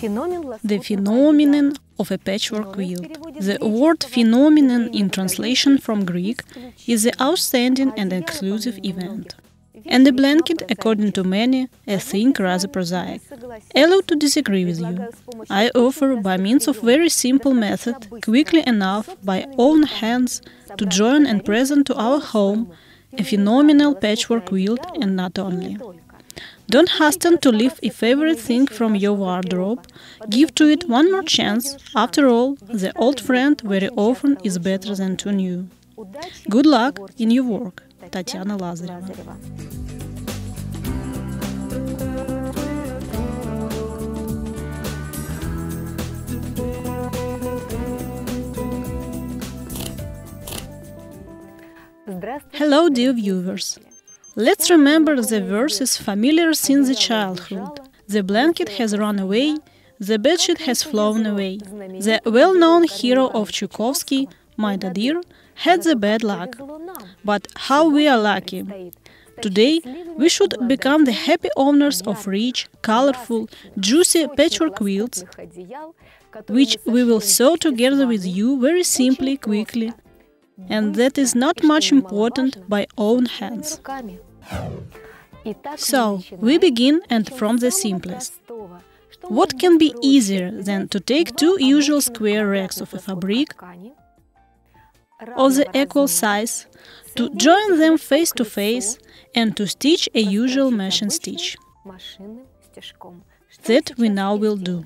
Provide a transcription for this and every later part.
The phenomenon of a patchwork quilt. The word phenomenon in translation from Greek is the outstanding and exclusive event. And the blanket, according to many, a thing rather prosaic. Allow to disagree with you. I offer, by means of very simple method, quickly enough, by own hands, to join and present to our home a phenomenal patchwork quilt, and not only. Don't hasten to leave a favorite thing from your wardrobe. Give to it one more chance. After all, the old friend very often is better than too new. Good luck in your work. Татьяна Лазарева. Hello, dear viewers. Let's remember the verses familiar since the childhood. The blanket has run away, the bedsheet has flown away. The well-known hero of Tchaikovsky, my dear, had the bad luck. But how we are lucky! Today, we should become the happy owners of rich, colorful, juicy patchwork quilts, which we will sew together with you very simply, quickly, and that is not much important by own hands. So, we begin, and from the simplest. What can be easier than to take two usual square racks of a fabric of the equal size, to join them face to face, and to stitch a usual machine stitch? That we now will do.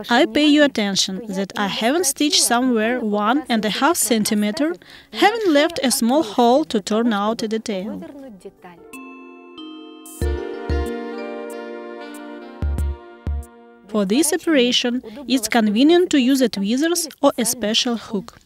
I pay you attention that I haven't stitched somewhere 1.5 centimeter, having left a small hole to turn out a detail. For this operation, it's convenient to use a tweezers or a special hook.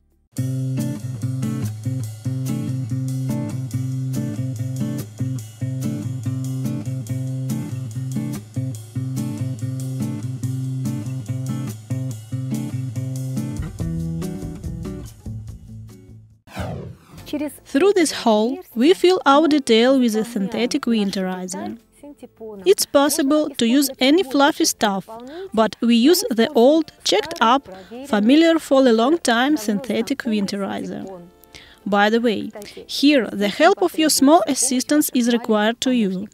Through this hole, we fill our detail with a synthetic winterizer. It's possible to use any fluffy stuff, but we use the old, checked up, familiar for a long time synthetic winterizer. By the way, here the help of your small assistants is required to you.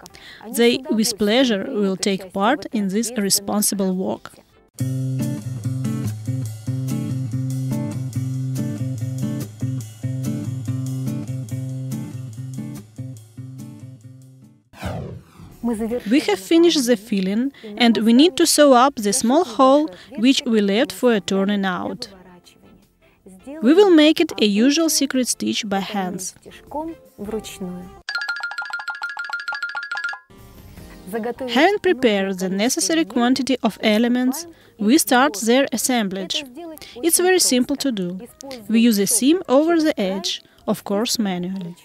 They, with pleasure, will take part in this responsible work. We have finished the filling, and we need to sew up the small hole which we left for a turning out. We will make it a usual secret stitch by hands. Having prepared the necessary quantity of elements, we start their assemblage. It's very simple to do. We use a seam over the edge, of course manually.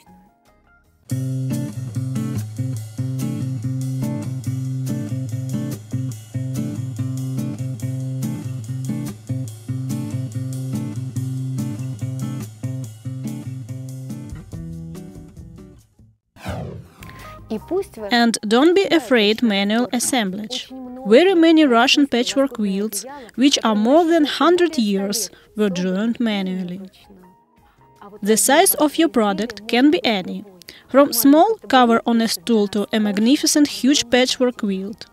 And don't be afraid manual assemblage. Very many Russian patchwork quilts, which are more than 100 years, were joined manually. The size of your product can be any, from small cover on a stool to a magnificent huge patchwork quilt.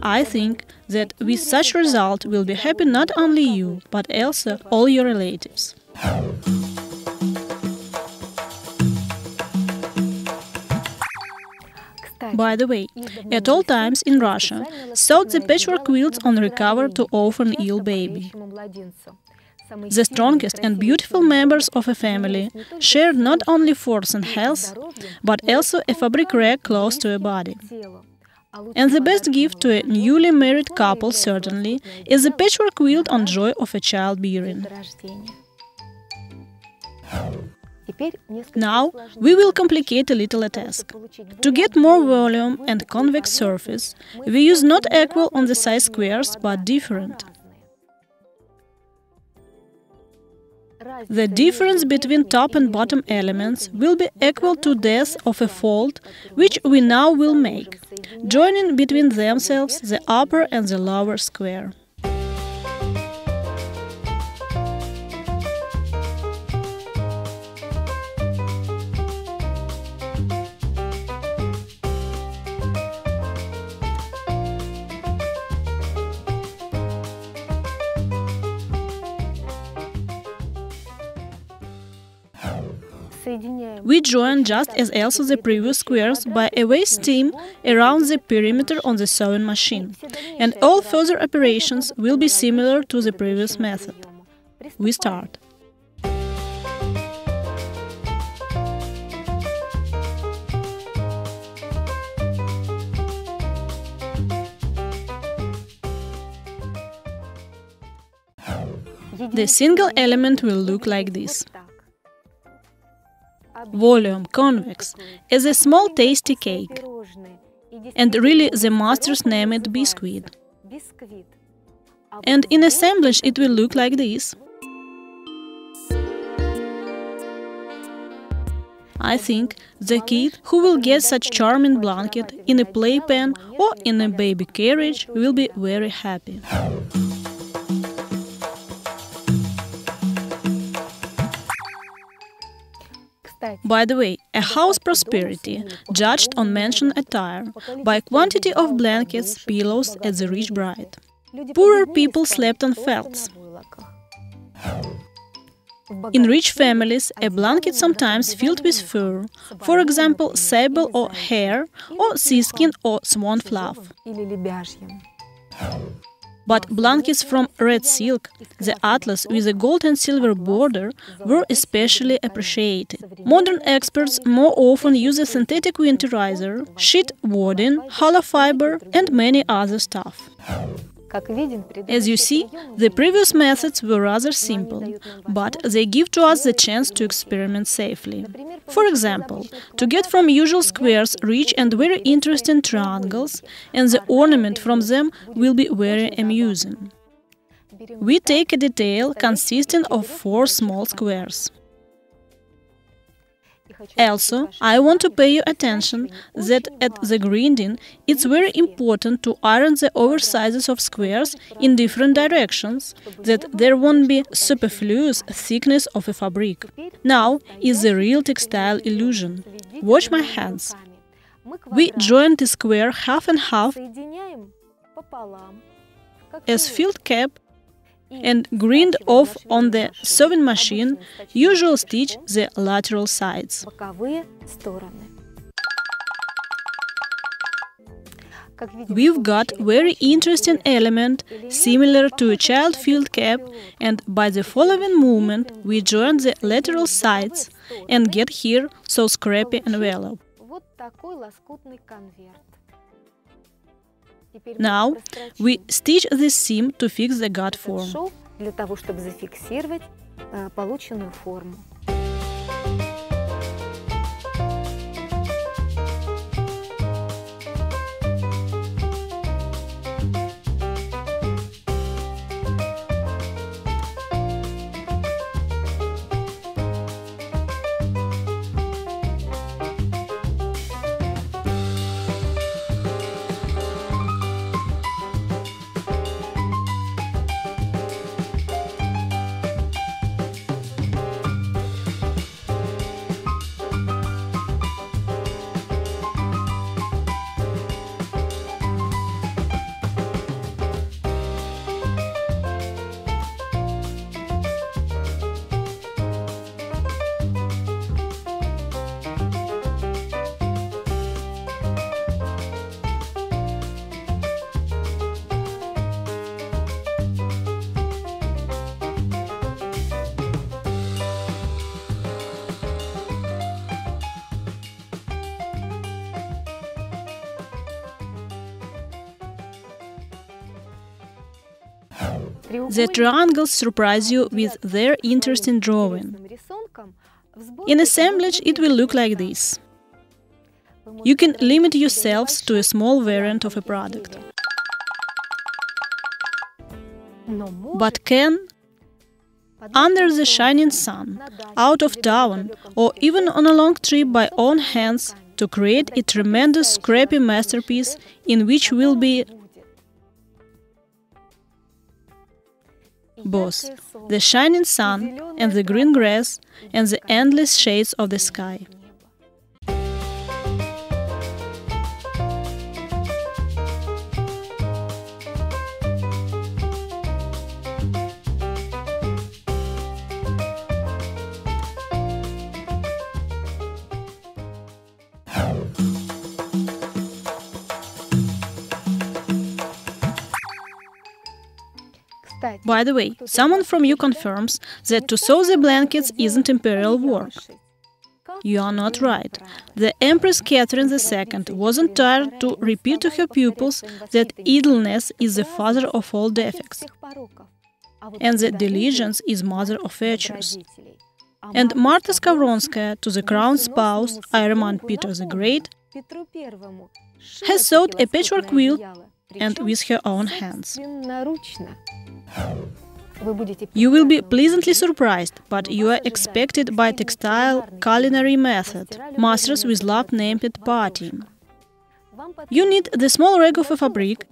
I think that with such result will be happy not only you, but also all your relatives. By the way, at all times in Russia, sewed the patchwork quilts on recover to often ill baby. The strongest and beautiful members of a family shared not only force and health, but also a fabric rack close to a body. And the best gift to a newly married couple, certainly, is the patchwork quilt on joy of a child bearing. Now we will complicate a little a task. To get more volume and convex surface, we use not equal on the size squares, but different. The difference between top and bottom elements will be equal to depth of a fold, which we now will make, joining between themselves the upper and the lower square. We join just as also the previous squares by a waste seam around the perimeter on the sewing machine, and all further operations will be similar to the previous method. We start. The single element will look like this. Volume, convex, as a small tasty cake, and really the masters name it biscuit. And in assemblage it will look like this. I think the kid who will get such charming blanket in a playpen or in a baby carriage will be very happy. By the way, a house prosperity judged on mentioned attire by quantity of blankets, pillows at the rich bride. Poorer people slept on felts. In rich families, a blanket sometimes filled with fur, for example, sable or hair, or sealskin or swan fluff. But blankets from red silk, the atlas with a gold and silver border, were especially appreciated. Modern experts more often use a synthetic winterizer, sheet wadding, hollow fiber, and many other stuff. As you see, the previous methods were rather simple, but they give to us the chance to experiment safely. For example, to get from usual squares rich and very interesting triangles, and the ornament from them will be very amusing. We take a detail consisting of 4 small squares. Also, I want to pay your attention that at the grinding it's very important to iron the oversizes of squares in different directions, that there won't be superfluous thickness of a fabric. Now is the real textile illusion. Watch my hands. We join the square half and half as filled cap and grind off on the sewing machine, usual stitch the lateral sides. We've got very interesting element similar to a child filled cap, and by the following movement we join the lateral sides and get here so scrappy envelope. Now we stitch this seam to fix the gut form. The triangles surprise you with their interesting drawing. In assemblage, it will look like this. You can limit yourselves to a small variant of a product. But can, under the shining sun, out of town, or even on a long trip by own hands, to create a tremendous scrappy masterpiece in which will be both the shining sun and the green grass and the endless shades of the sky. By the way, someone from you confirms that to sew the blankets isn't imperial work. You are not right. The Empress Catherine II wasn't tired to repeat to her pupils that idleness is the father of all defects, and that diligence is mother of virtues. And Marta Skavronskaya, to the crown spouse, Iroman Peter the Great, has sewed a patchwork quilt, and with her own hands. You will be pleasantly surprised, but you are expected by textile culinary method, masters with love named it party. You need the small rag of a fabric.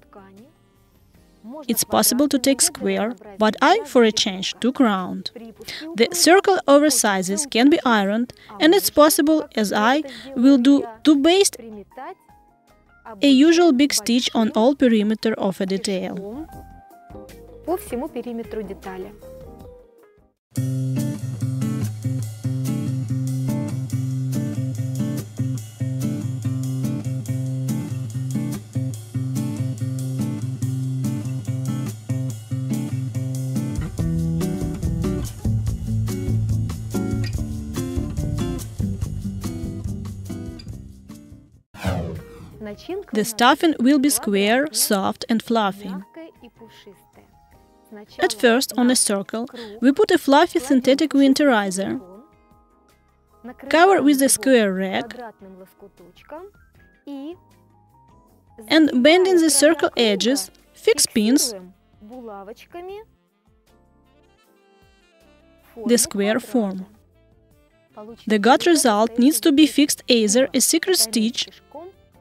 It's possible to take square, but I, for a change, took round. The circle oversizes can be ironed, and it's possible, as I will do, to baste a usual big stitch on all perimeter of a detail. По всему периметру детали. The stuffing will be square, soft and fluffy. At first, on a circle, we put a fluffy synthetic winterizer, cover with a square rag, and bending the circle edges, fix pins, the square form. The got result needs to be fixed either a secret stitch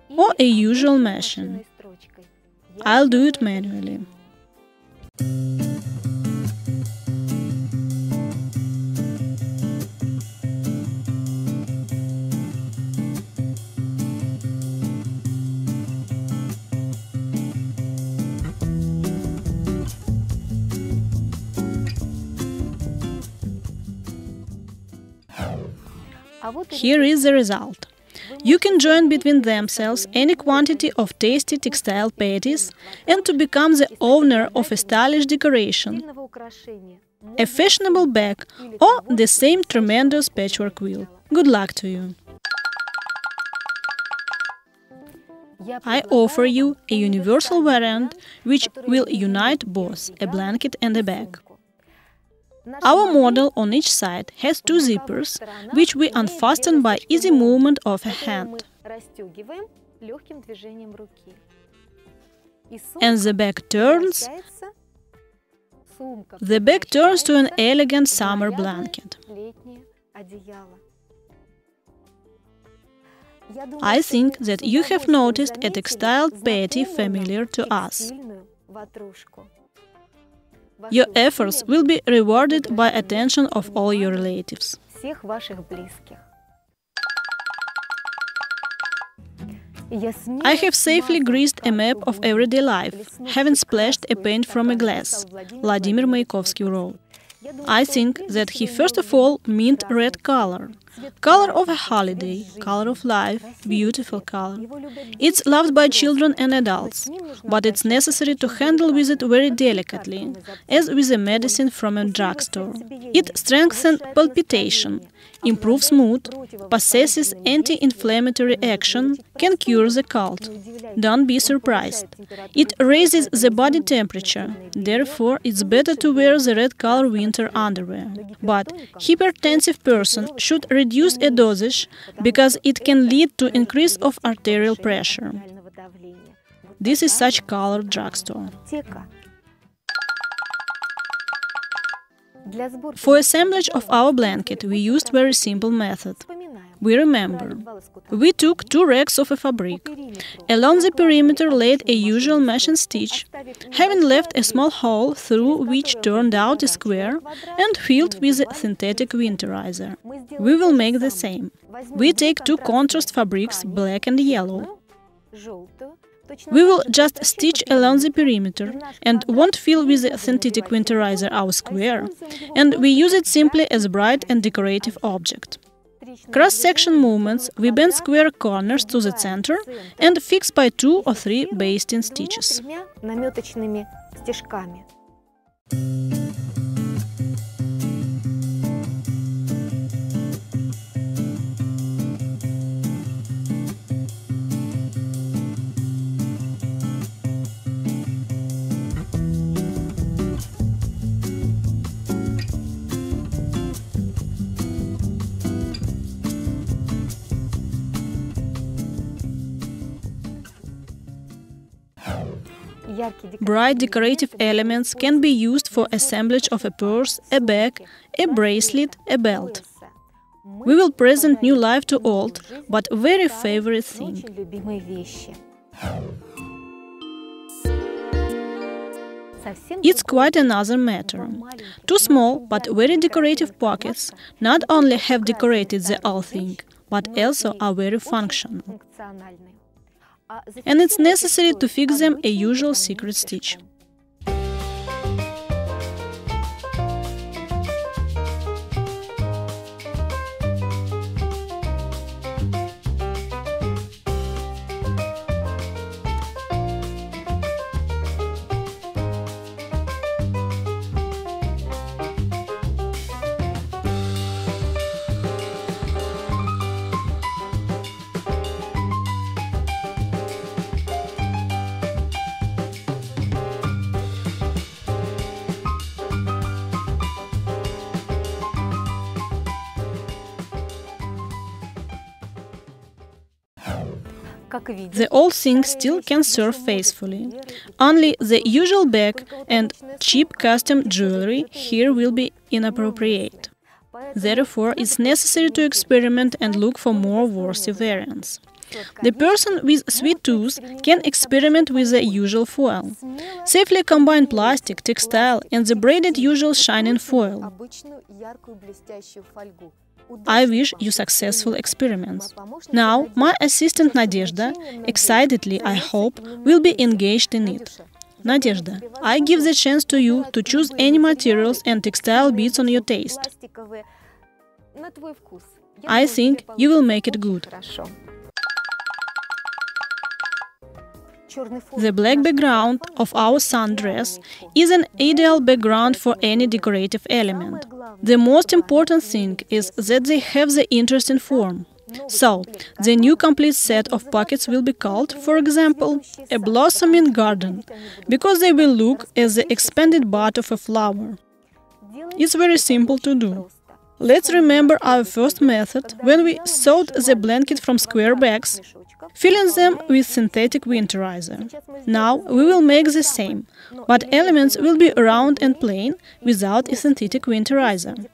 or a usual machine. I'll do it manually. Here is the result. You can join between themselves any quantity of tasty textile patties and to become the owner of a stylish decoration, a fashionable bag, or the same tremendous patchwork quilt. Good luck to you! I offer you a universal variant which will unite both a blanket and a bag. Our model on each side has two zippers, which we unfasten by easy movement of a hand. And the bag turns. The bag turns to an elegant summer blanket. I think that you have noticed a textile patty familiar to us. Your efforts will be rewarded by attention of all your relatives. I have safely greased a map of everyday life, having splashed a paint from a glass, Vladimir Mayakovsky wrote. I think that he first of all meant red color. Color of a holiday, color of life, beautiful color. It's loved by children and adults, but it's necessary to handle with it very delicately, as with a medicine from a drugstore. It strengthens palpitation. improves mood, possesses anti-inflammatory action, can cure the cold. Don't be surprised. It raises the body temperature, therefore it's better to wear the red color winter underwear. But hypertensive person should reduce a dosage because it can lead to increase of arterial pressure. This is such color drugstore. For assemblage of our blanket, we used very simple method. We remember. We took 2 racks of a fabric. Along the perimeter laid a usual mesh and stitch, having left a small hole through which turned out a square and filled with a synthetic winterizer. We will make the same. We take 2 contrast fabrics, black and yellow. We will just stitch along the perimeter and won't fill with the synthetic winterizer our square, and we use it simply as a bright and decorative object. Cross-section movements, we bend square corners to the center and fix by 2 or 3 basting stitches. Bright decorative elements can be used for assemblage of a purse, a bag, a bracelet, a belt. We will present new life to old, but very favorite thing. It's quite another matter. 2 small but very decorative pockets not only have decorated the whole thing, but also are very functional. And it's necessary to fix them a usual secret stitch. The old thing still can serve faithfully. Only the usual bag and cheap custom jewelry here will be inappropriate. Therefore, it's necessary to experiment and look for more worthy variants. The person with sweet tooth can experiment with the usual foil. Safely combine plastic, textile and the braided usual shining foil. I wish you successful experiments. Now, my assistant Nadezhda, excitedly I hope, will be engaged in it. Nadezhda, I give the chance to you to choose any materials and textile beads on your taste. I think you will make it good. The black background of our sundress is an ideal background for any decorative element. The most important thing is that they have the interesting form. So, the new complete set of pockets will be called, for example, a blossoming garden, because they will look as the expanded bud of a flower. It's very simple to do. Let's remember our first method, when we sewed the blanket from square bags, filling them with synthetic winterizer. Now we will make the same, but elements will be round and plain, without a synthetic winterizer.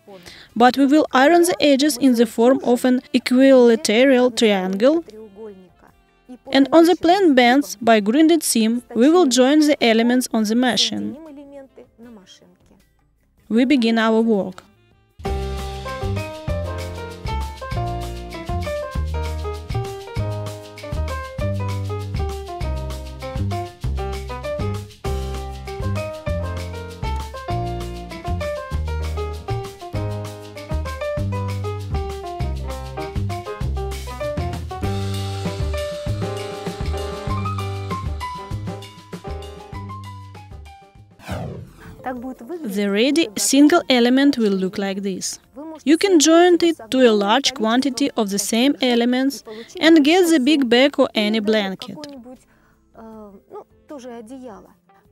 But we will iron the edges in the form of an equilateral triangle, and on the plain bands, by grinded seam, we will join the elements on the machine. We begin our work. The ready single element will look like this. You can join it to a large quantity of the same elements and get the big bag or any blanket.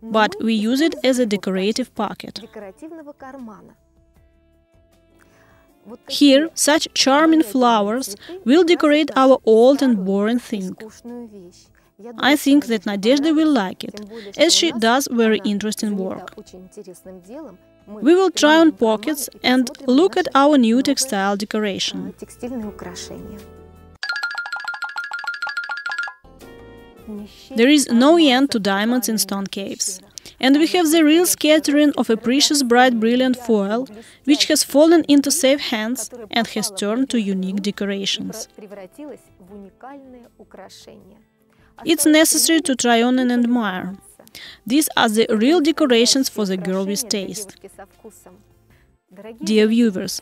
But we use it as a decorative pocket. Here, such charming flowers will decorate our old and boring thing. I think that Nadezhda will like it, as she does very interesting work. We will try on pockets and look at our new textile decoration. There is no end to diamonds in stone caves. And we have the real scattering of a precious bright brilliant foil, which has fallen into safe hands and has turned to unique decorations. It's necessary to try on and admire. These are the real decorations for the girl with taste. Dear viewers,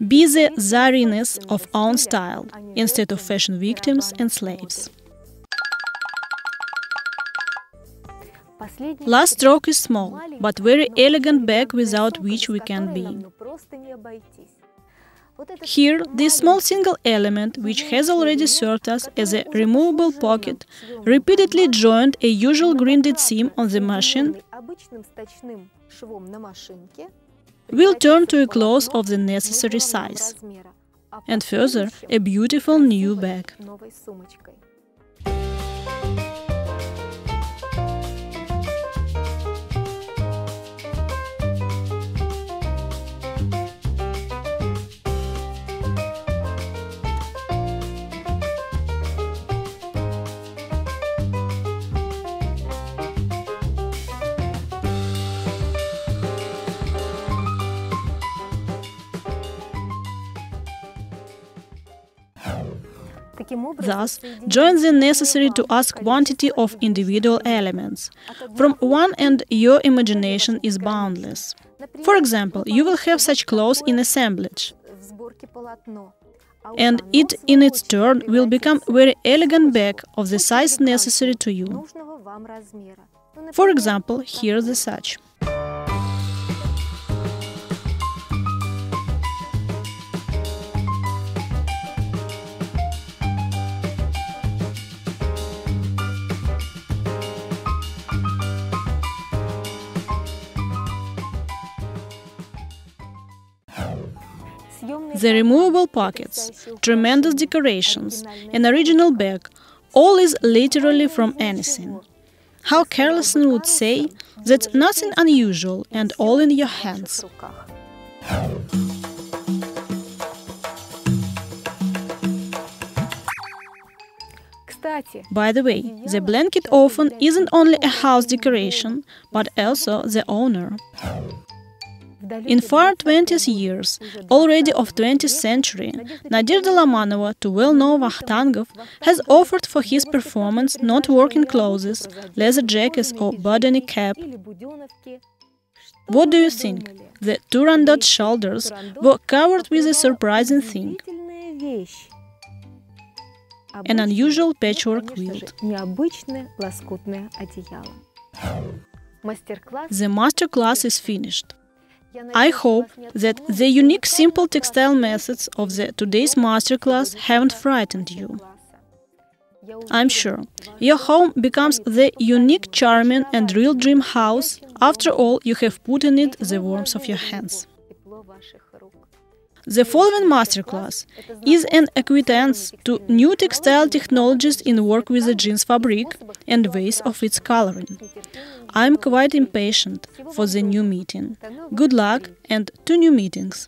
be the Tsarines of own style, instead of fashion victims and slaves. Last stroke is small, but very elegant bag without which we can't be. Here, this small single element, which has already served us as a removable pocket, repeatedly joined a usual grinded seam on the machine, will turn to a cloth of the necessary size. And further, a beautiful new bag. Thus, join the necessary to us quantity of individual elements. From one end, your imagination is boundless. For example, you will have such clothes in assemblage, and it in its turn will become a very elegant bag of the size necessary to you. For example, here the such. The removable pockets, tremendous decorations, an original bag, all is literally from anything. How Carlson would say, that's nothing unusual and all in your hands. By the way, the blanket often isn't only a house decoration, but also the owner. In far 20th years, already of 20th century, Nadezhda Lomanova to well-known Vakhtangov has offered for his performance not working clothes, leather jackets or Budony cap. What do you think? The Turandot shoulders were covered with a surprising thing. An unusual patchwork quilt. The masterclass is finished. I hope that the unique simple textile methods of the today's masterclass haven't frightened you. I'm sure your home becomes the unique, charming and real dream house after all you have put in it the warmth of your hands. The following masterclass is an acquiescence to new textile technologies in work with the jeans fabric and ways of its coloring. I'm quite impatient for the new meeting. Good luck and to new meetings!